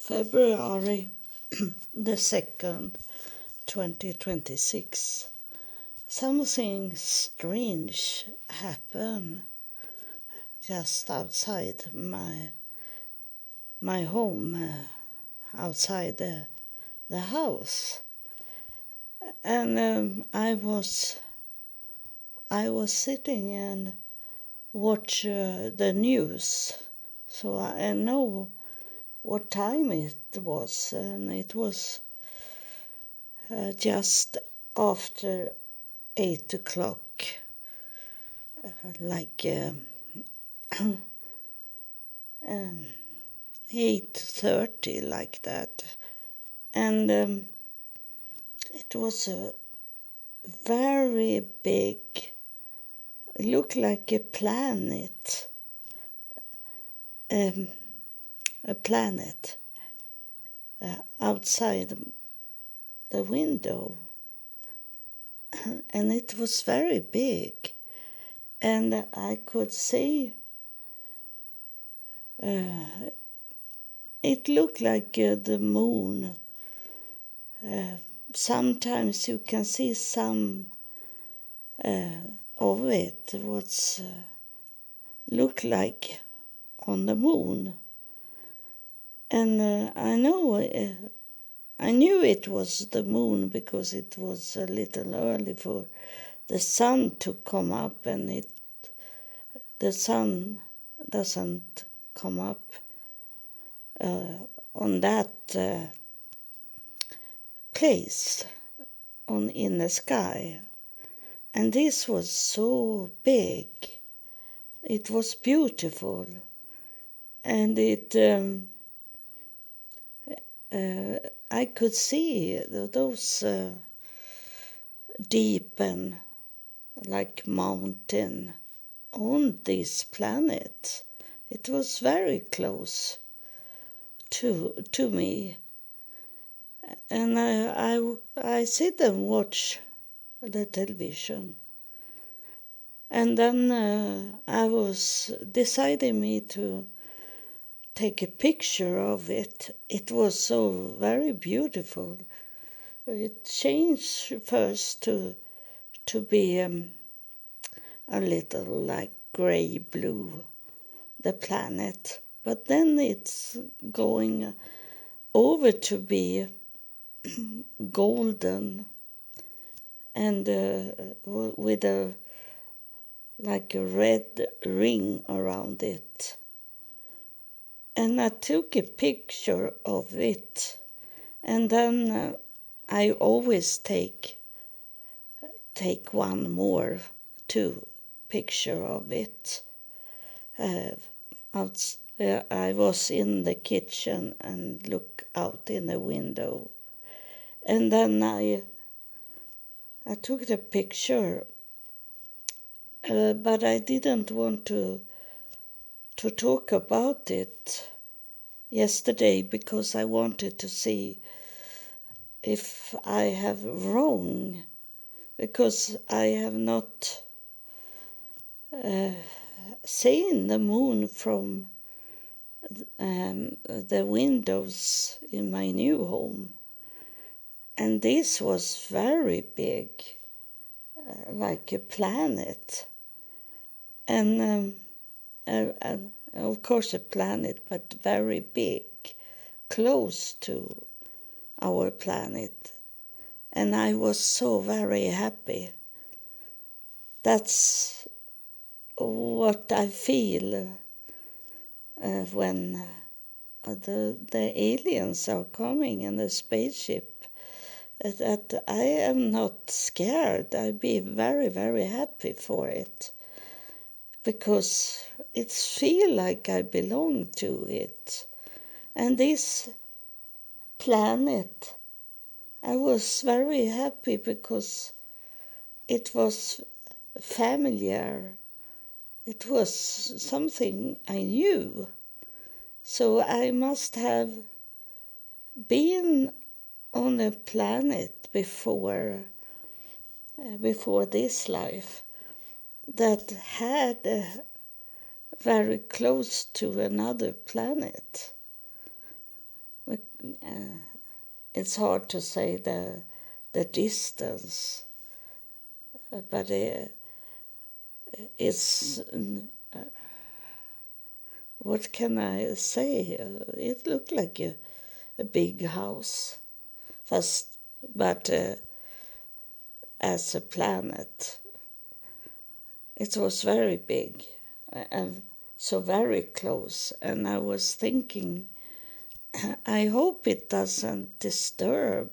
February the 2nd, 2026. Something strange happened just outside my home, outside the house. And I was sitting and watch the news, so I know what time it was, and it was just after 8 o'clock, like 8:30, like that. And it was a very big, it looked like a planet, outside the window, and it was very big, and I could see it looked like the moon. Sometimes you can see some of it was look like on the moon, and I knew it was the moon because it was a little early for the sun to come up, and the sun doesn't come up on that place in the sky. And this was so big. It was beautiful, and I could see those deep and like mountain on this planet. It was very close to me, and I sit and watch the television, and then I was deciding me to take a picture of it. It was so very beautiful. It changed first to be a little like gray-blue, the planet. But then it's going over to be golden and with a red ring around it. And I took a picture of it, and then I always take one more picture of it. I was in the kitchen and look out in the window, and then I took the picture, but I didn't want to talk about it yesterday because I wanted to see if I have wrong, because I have not seen the moon from the windows in my new home. And this was very big, like a planet. And of course a planet, but very big, close to our planet. And I was so very happy. That's what I feel when the aliens are coming in the spaceship. That I am not scared. I'll be very, very happy for it, because it feels like I belong to it. And this planet, I was very happy because it was familiar. It was something I knew. So I must have been on a planet before this life that had very close to another planet. it's hard to say the distance, but it's what can I say? It looked like a big house, first, but as a planet, it was very big and so very close. And I was thinking, I hope it doesn't disturb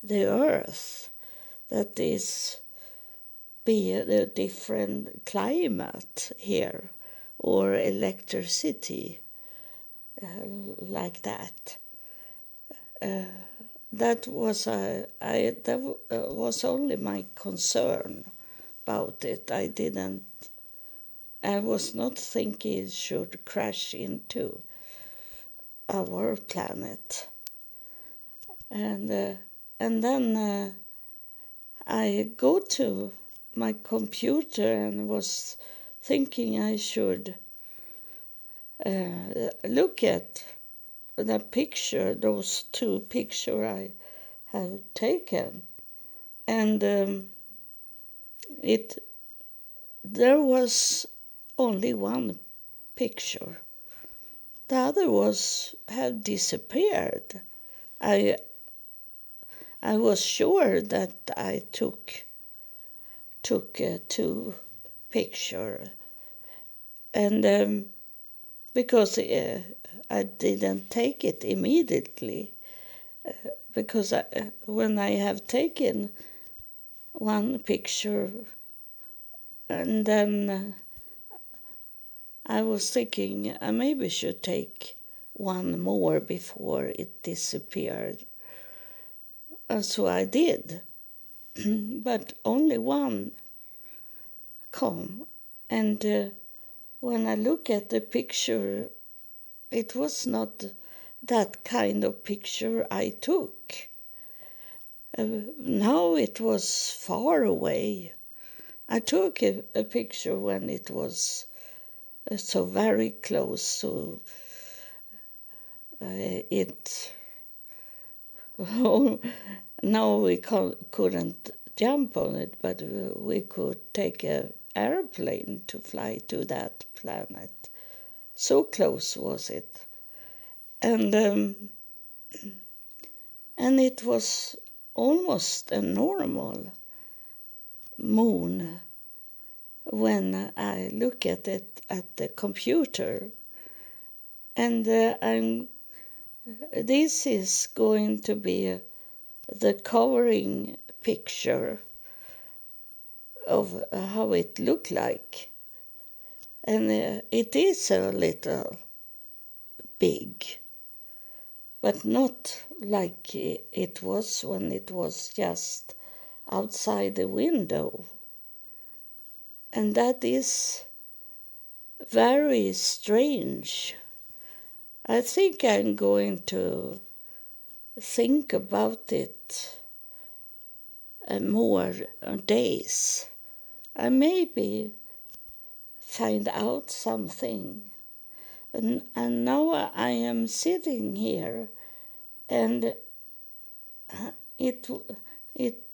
the Earth. That is, be a different climate here or electricity like that. That was was only my concern about it. I was not thinking it should crash into our planet. And then I go to my computer and was thinking I should look at the picture, those two pictures I have taken, and there was only one picture. The other had disappeared. I was sure that I took two pictures, and because I didn't take it immediately, because when I have taken one picture, and then I was thinking I maybe should take one more before it disappeared. So I did, but only one come. And when I look at the picture, it was not that kind of picture I took. Now it was far away. I took a picture when it was so very close, so it now we couldn't jump on it, but we could take an airplane to fly to that planet. So close was it. And it was almost a normal moon when I look at it at the computer. And this is going to be the covering picture of how it looked like. And it is a little big, but not like it was when it was just outside the window. And that is very strange. I think I'm going to think about it more days. I maybe find out something. And now I am sitting here, and it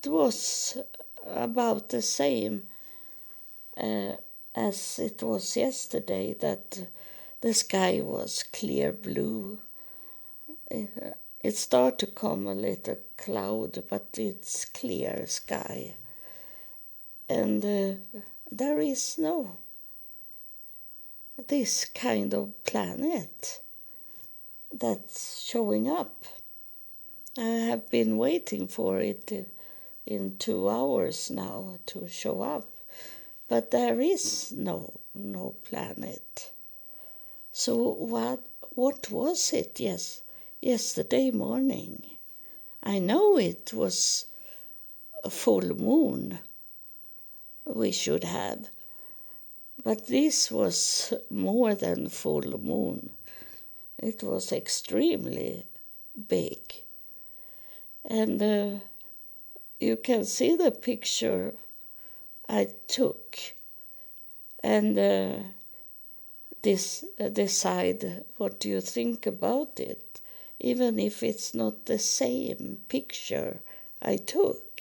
was about the same as it was yesterday, that the sky was clear blue. It started to come a little cloud, but it's clear sky. And there is no this kind of planet that's showing up. I have been waiting for it in 2 hours now to show up, but there is no planet. So what was it? Yesterday morning. I know it was a full moon we should have, but this was more than full moon. It was extremely big. And you can see the picture I took and decide what you think about it. even if it's not the same picture I took.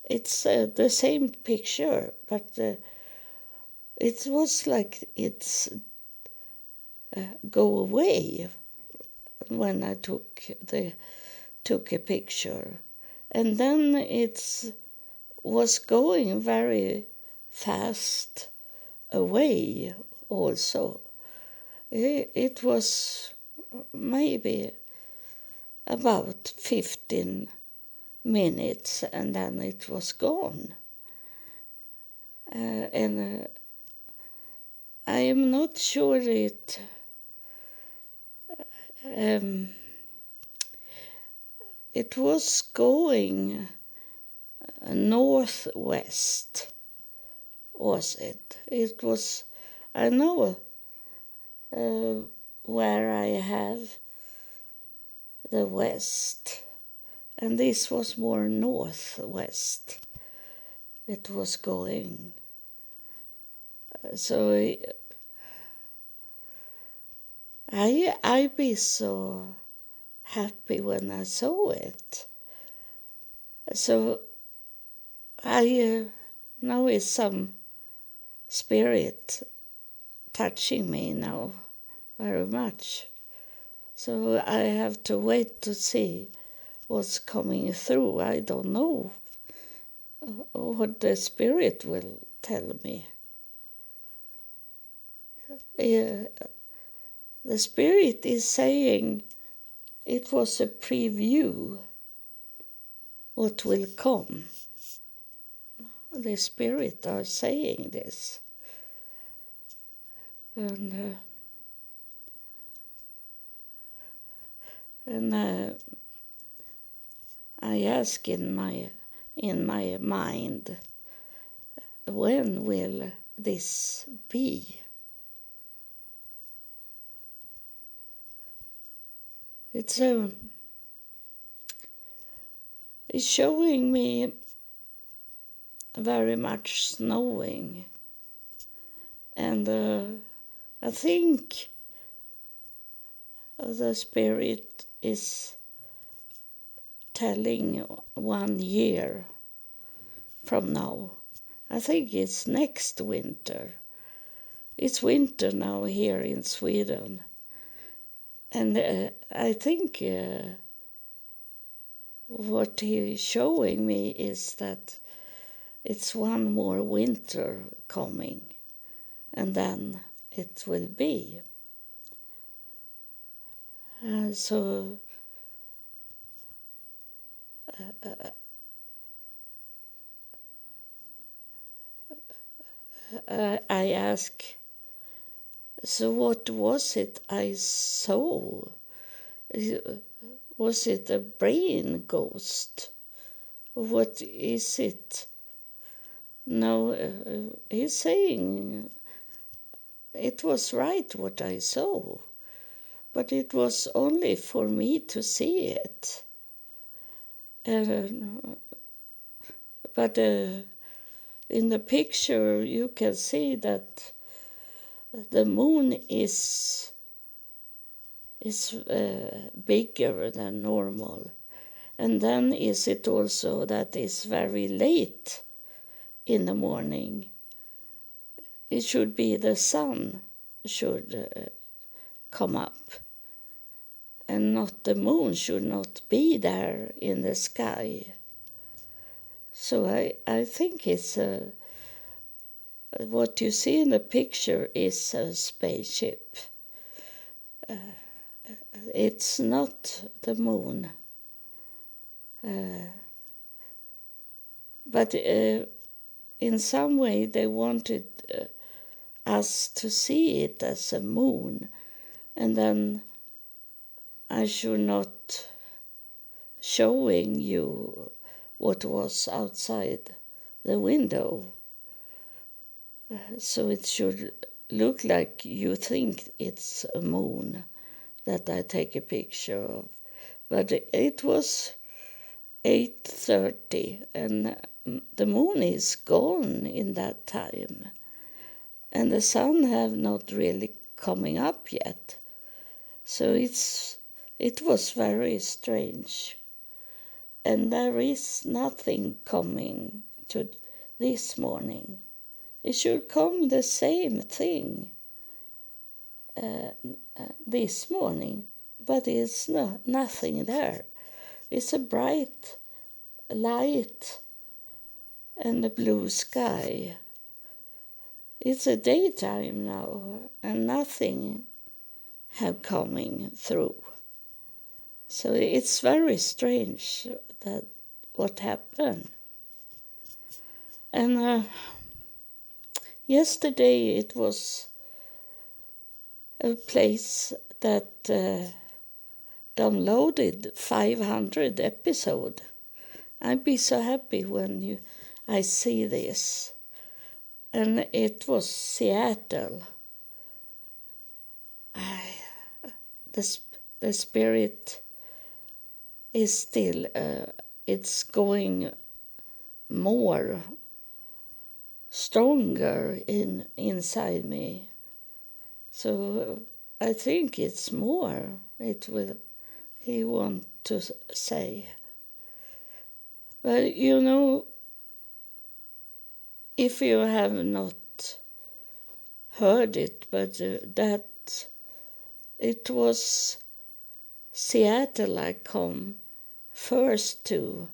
It's the same picture, but it was like it's go away when I took a picture, and then it was going very fast away also. It was maybe about 15 minutes and then it was gone. And I am not sure it was going northwest, was it? It was, I know where I have the west, and this was more northwest. It was going. So I be so happy when I saw it. So I now is some spirit touching me now very much. So I have to wait to see what's coming through. I don't know what the spirit will tell me. The spirit is saying it was a preview what will come. The spirit are saying this. And I ask in my mind, when will this be? It's showing me very much snowing, and I think the spirit is telling 1 year from now. I think it's next winter. It's winter now here in Sweden. And I think what he's showing me is that it's one more winter coming, and then it will be. So I ask, so what was it I saw? Was it a brain ghost? What is it? No, he's saying it was right what I saw, but it was only for me to see it. But in the picture you can see that the moon is bigger than normal. And then is it also that it's very late in the morning. It should be the sun should come up, and not the moon should not be there in the sky. So I think it's what you see in the picture is a spaceship. It's not the moon. But in some way they wanted us to see it as a moon, and then I should not showing you what was outside the window. So it should look like you think it's a moon that I take a picture of. But it was 8:30 and the moon is gone in that time. And the sun have not really coming up yet. So it's It was very strange. And there is nothing coming to this morning. It should come the same thing this morning, but it's nothing there. It's a bright light and a blue sky. It's a daytime now, and nothing have coming through. So it's very strange that what happened. And yesterday it was a place that downloaded 500 episodes. I'd be so happy when I see this. And it was Seattle. The spirit is still, it's going more stronger inside me. So I think it's more. He want to say. But if you have not heard it, but that it was Seattle I come first to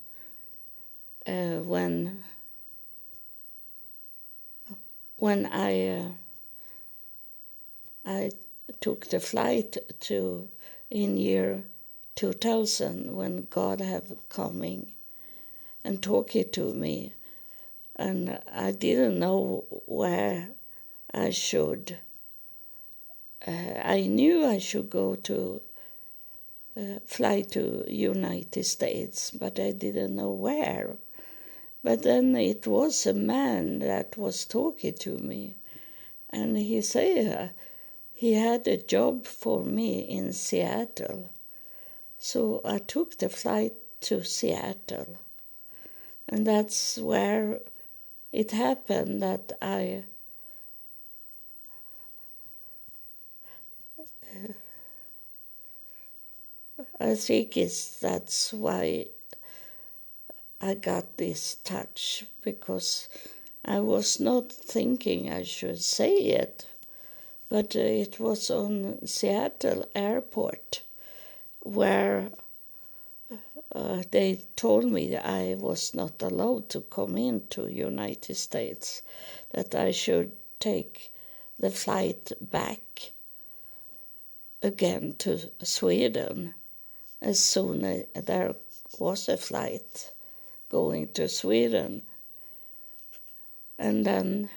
when I took the flight to in year 2000 when God have coming and talking to me, and I didn't know where I should. I knew I should go to fly to United States, but I didn't know where. But then it was a man that was talking to me, and he said he had a job for me in Seattle. So I took the flight to Seattle, and that's where it happened that I think that's why I got this touch, because I was not thinking I should say it, but it was on Seattle airport where they told me I was not allowed to come into United States, that I should take the flight back again to Sweden as soon as there was a flight going to Sweden. And then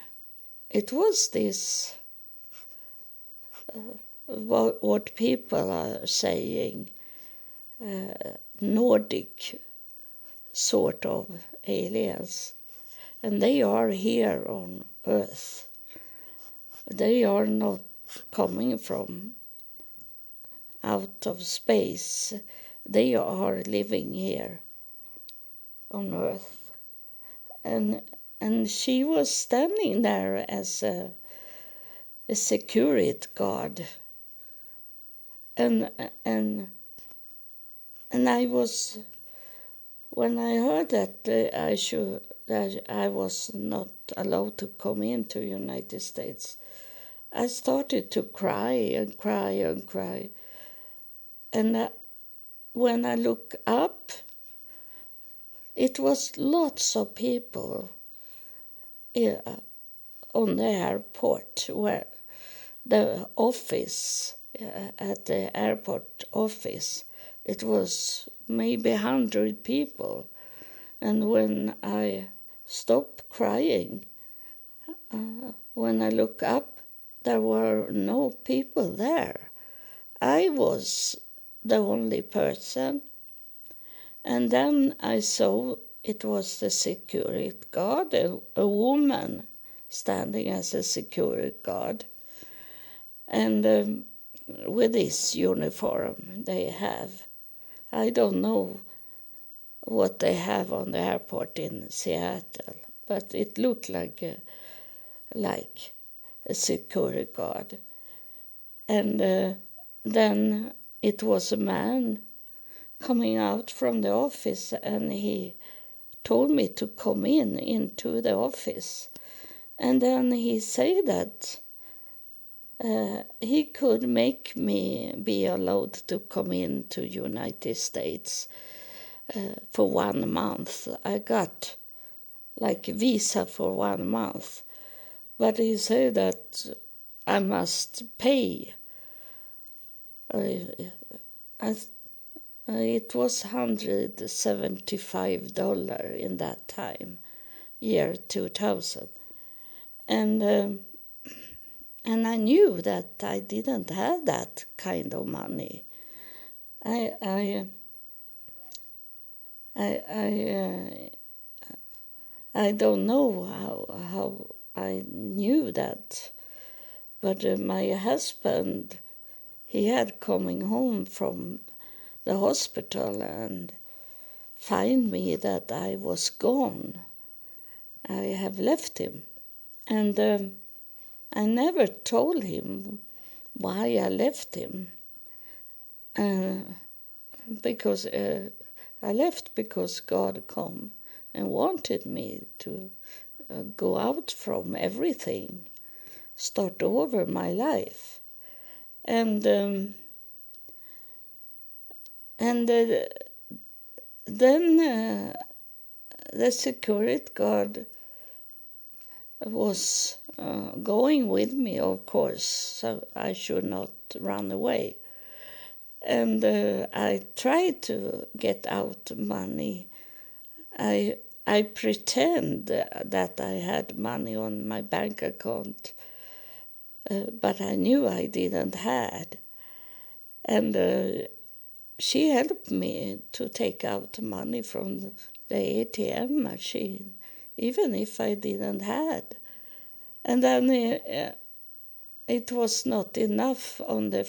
it was this, what people are saying, Nordic sort of aliens. And they are here on Earth. They are not coming from out of space. They are living here on Earth. And she was standing there as a security guard. And I was, when I heard that I was not allowed to come into the United States, I started to cry and cry and cry. And when I look up, it was lots of people on the airport, where the office, at the airport office, it was maybe 100 people. And when I stopped crying, when I look up, there were no people there. I was the only person. And then I saw it was the security guard, a woman standing as a security guard. And with this uniform they have. I don't know what they have on the airport in Seattle, but it looked like a security guard. And then it was a man coming out from the office, and he told me to come into the office. And then he said that he could make me be allowed to come into United States for 1 month. I got like a visa for 1 month. But he said that I must pay. It was $175 in that time, year 2000. And I knew that I didn't have that kind of money. I don't know how I knew that, but my husband, he had coming home from the hospital and find me that I was gone. I have left him, and I never told him why I left him, because I left because God come and wanted me to go out from everything, start over my life. And then the security guard was going with me, of course, so I should not run away. And I tried to get out money. I pretend that I had money on my bank account, but I knew I didn't had. And she helped me to take out money from the ATM machine, even if I didn't had. And then it was not enough on the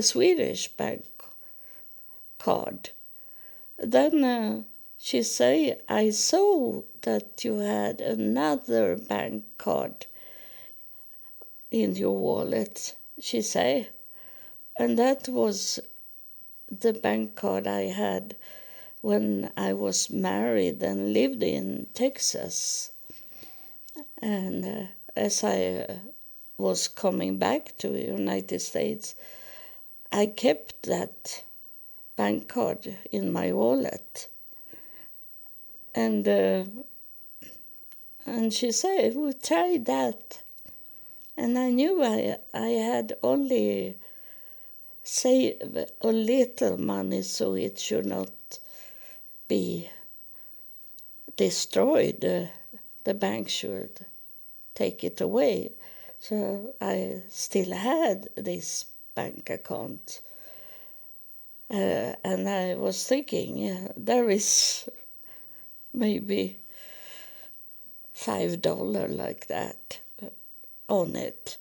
Swedish bank card. Then she say, I saw that you had another bank card in your wallet, she say. And that was the bank card I had when I was married and lived in Texas. And as I was coming back to the United States, I kept that bank card in my wallet. And she said, "We try that." And I knew I had only saved a little money so it should not be destroyed. The bank should take it away. So I still had this bank account. And I was thinking, there is maybe $5 like that on it.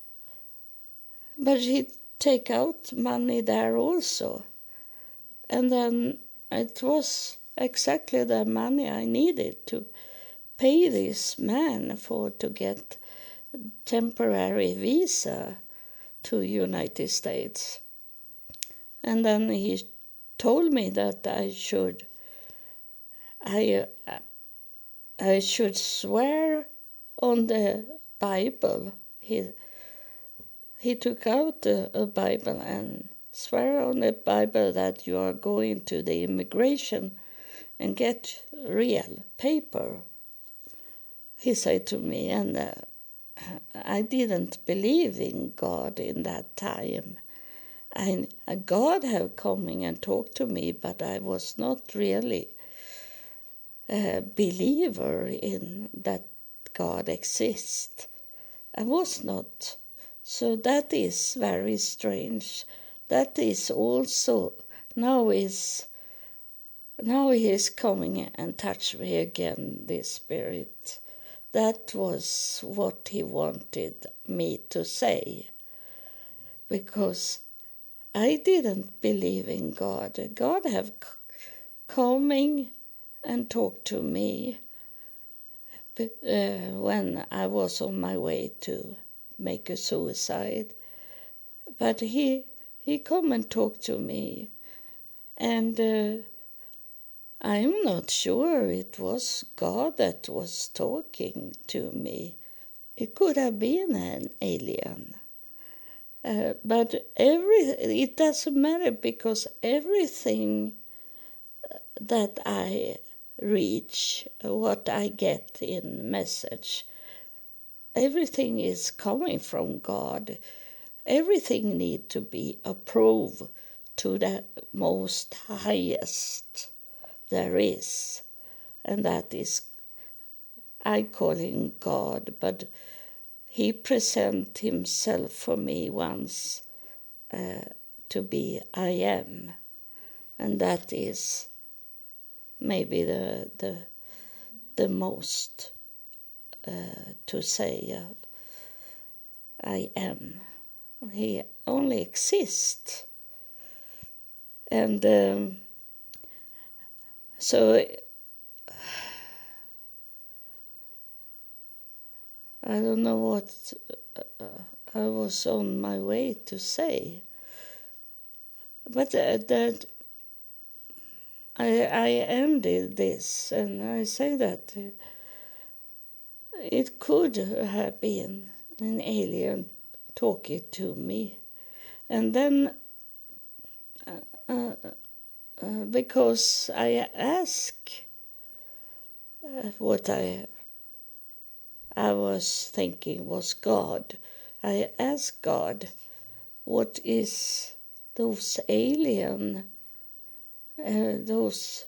But he'd take out money there also. And then it was exactly the money I needed to pay this man to get temporary visa to United States. And then he told me that I should swear on the Bible. He took out a Bible and swear on the Bible that you are going to the immigration and get real paper, he said to me. And I didn't believe in God in that time. God had coming and talked to me, but I was not really a believer in that God exists. I was not. So that is very strange. That is also now he is coming and touch me again, this spirit. That was what he wanted me to say. Because I didn't believe in God. God have coming and talked to me when I was on my way to make a suicide. But he He come and talk to me, and I'm not sure it was God that was talking to me. It could have been an alien. But it doesn't matter, because everything that I reach, what I get in message, everything is coming from God. Everything need to be approved to the most highest there is. And that is, I call him God, but he present himself for me once to be I am. And that is maybe the most to say I am. He only exists. And so I don't know what I was on my way to say. But that I ended this, and I say that it could have been an alien talking to me. And then, because I asked what I was thinking was God, I asked God, what is those alien, those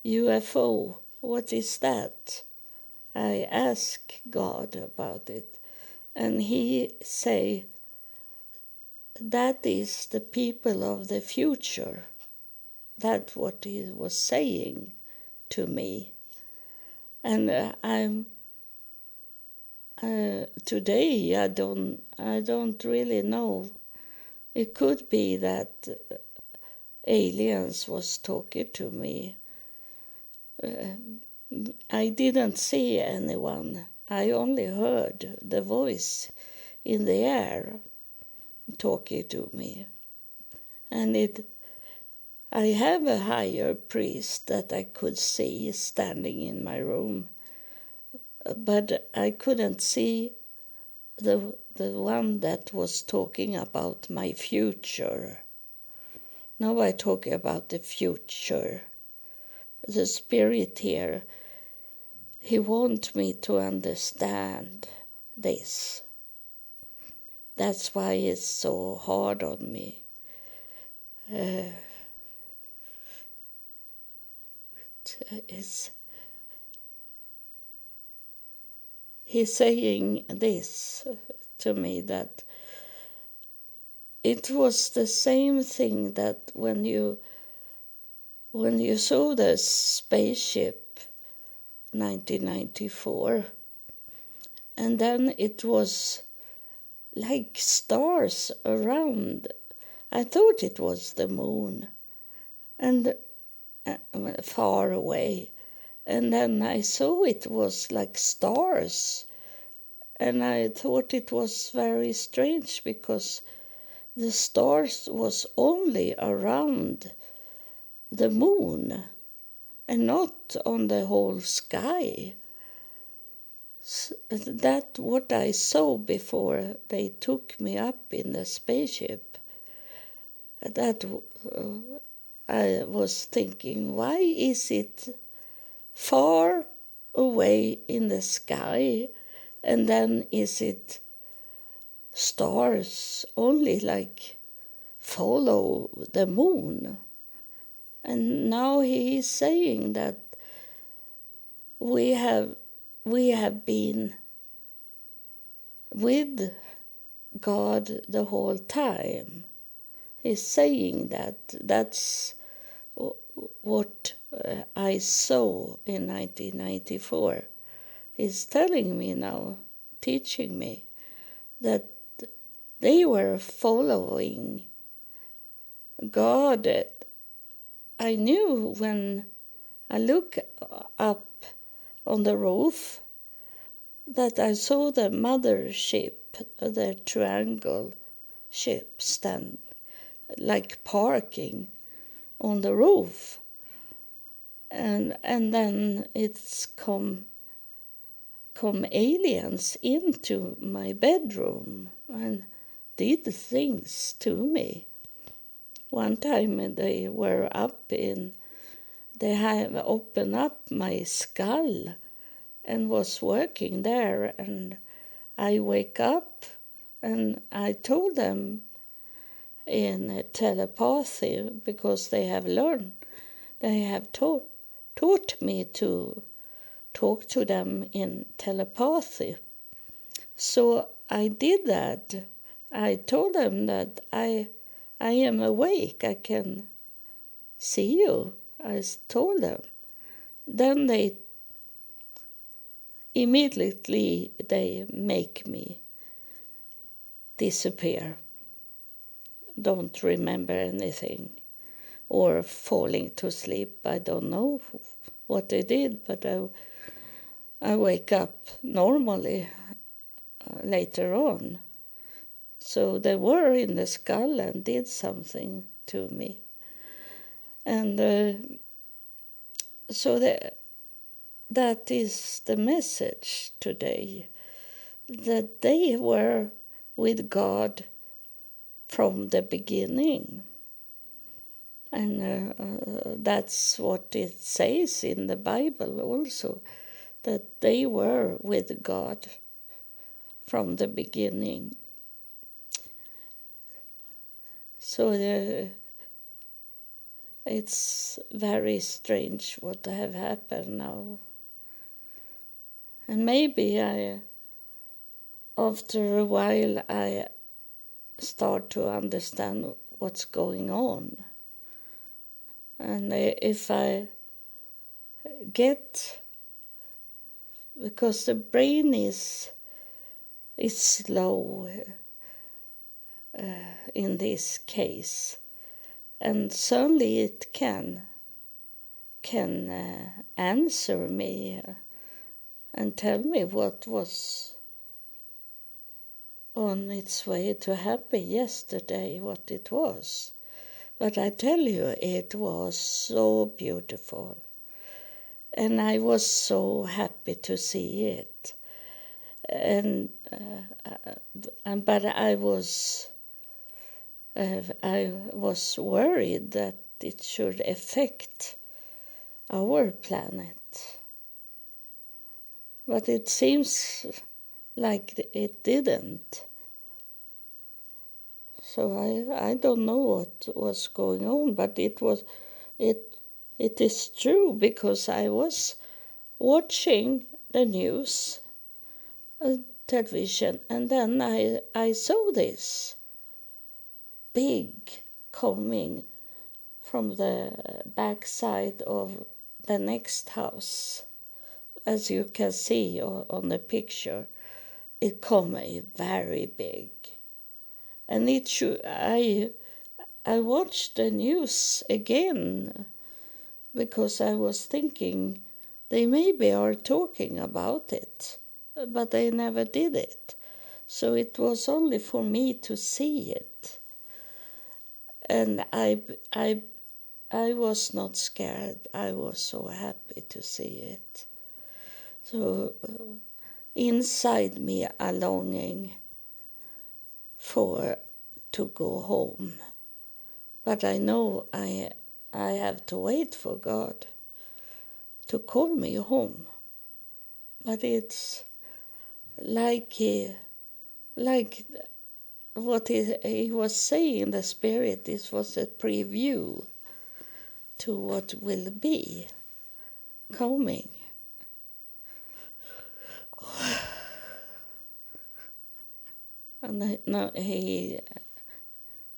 UFO, what is that? I asked God about it, and he say, that is the people of the future. That's what he was saying to me. And I'm today I don't really know. It could be that aliens was talking to me. I didn't see anyone. I only heard the voice in the air talking to me. And I have a higher priest that I could see standing in my room, but I couldn't see the one that was talking about my future. Now I talk about the future. The spirit here, he wants me to understand this. That's why it's so hard on me. He's saying this to me, that it was the same thing that when you saw the spaceship 1994, and then it was like stars around. I thought it was the moon, and far away. And then I saw it was like stars, and I thought it was very strange, because the stars was only around the moon and not on the whole sky. That what I saw before they took me up in the spaceship. That I was thinking, why is it far away in the sky, and then is it stars only like follow the moon? And now he is saying that we have been with God the whole time. He's saying that's what I saw in 1994. He's telling me now, teaching me, that they were following God. I knew when I looked up on the roof that I saw the mother ship, the triangle ship, stand. like parking on the roof. And then it's come aliens into my bedroom and did things to me. One time they were they have opened up my skull and was working there, and I wake up and I told them in telepathy, because they have learned, they have taught me to talk to them in telepathy. So I did that. I told them that I am awake, I can see you. I told them. Then they immediately make me disappear. Don't remember anything. Or falling to sleep. I don't know what they did, but I wake up normally later on. So they were in the skull and did something to me. And so that is the message today, that they were with God from the beginning. And that's what it says in the Bible also, that they were with God from the beginning. So it's very strange what have happened now. And maybe after a while, I start to understand what's going on. And if I get, because the brain is slow in this case, and suddenly it can answer me and tell me what was on its way to happen yesterday, what it was. But I tell you, it was so beautiful. And I was so happy to see it. But I was worried that it should affect our planet. But it seems like it didn't. So I don't know what was going on, but it is true, because I was watching the news, television, and then I saw this big coming from the backside of the next house. As you can see on the picture, it came very big. And I watched the news again, because I was thinking they maybe are talking about it, but they never did it. So it was only for me to see it. And I was not scared. I was so happy to see it. So inside me a longing to go home. But I know I have to wait for God to call me home. But it's like what he was saying, the Spirit, this was a preview to what will be coming. And now he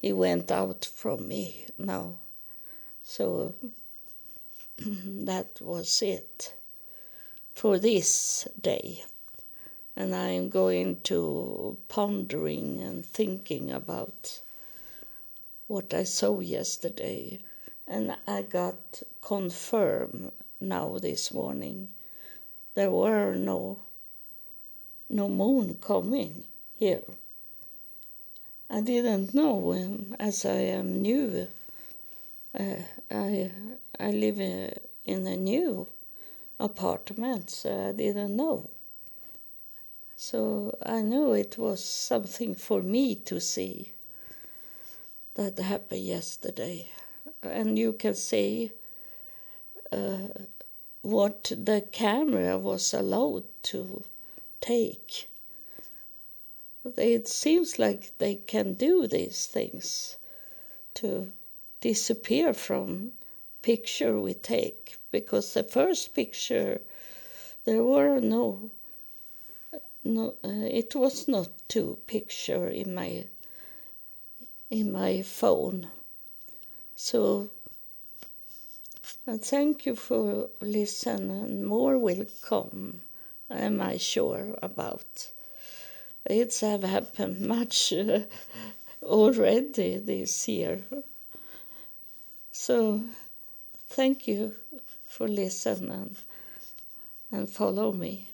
went out from me now. So that was it for this day. And I'm going to pondering and thinking about what I saw yesterday. And I got confirmed now this morning. There were no moon coming here. I didn't know, as I am new. I live in a new apartment, so I didn't know. So I know it was something for me to see that happened yesterday. And you can see what the camera was allowed to take. It seems like they can do these things to disappear from picture we take, because the first picture there were no it was not two picture in my phone. So thank you for listening, and more will come, am I sure about. It's have happened much already this year. So thank you for listening and follow me.